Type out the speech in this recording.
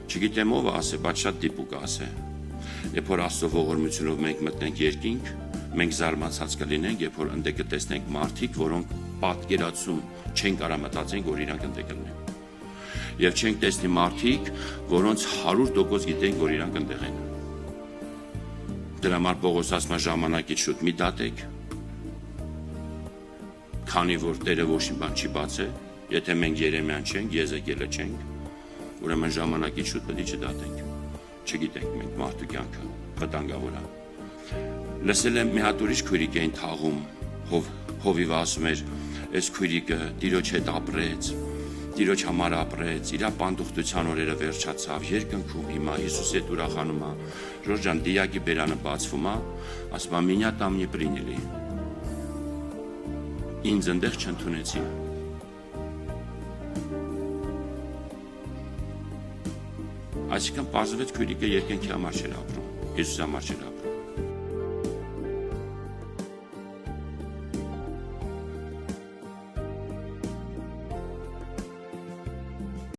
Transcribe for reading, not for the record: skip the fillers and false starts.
Չգիտեմ ով ասե, բայց շատ դիպուկ ասե։ Երբ որ Աստծո ողորմությունով մենք մտնենք երկինք, մենք զարմացած կլինենք, երբ որ ընդ կտեսնենք մարդիկ, որոնք պատկերացում չեն կարող մտածենք, որ իրանք ընդ կլինեն։ Եվ չենք տեսնի մարդիկ, որոնց 100% գիտենք, որ իրանք ընդեղ են։ Դրա համար Պողոս ասում է ժամանակից շուտ մի դատեք, քանի որ Տերը ոչ մի բան չի բացել, եթե մենք Երեմիան չենք, Եզեկիելը չենք, ուրեմն ժամանակից շուտ պետք է չդատենք։ Չգիտենք մենք մարդու կյանքը վտանգավոր է։ Լսել եմ մի հատ ուրիշ քույրիկ էին թաղում, հովիվ ասում էր, այս քույրիկը Տիրոջ հետ ապրեց, Տիրոջ համար ապրեց, իր պանդուխտության օրերը վերջացավ, երկնքում հիմա Հիսուսի հետ ուրախանում է։ Ժորժ ջան, դիակի բերանը բացվում է, ասում է «Մինյա там не приняли»։ Ինձ ընդեղ չընդունեցին։ Այսինքն պարզվեց քույրիկը երկնքի համար չէր ապրում, Հիսուսի համար չէր ապրում։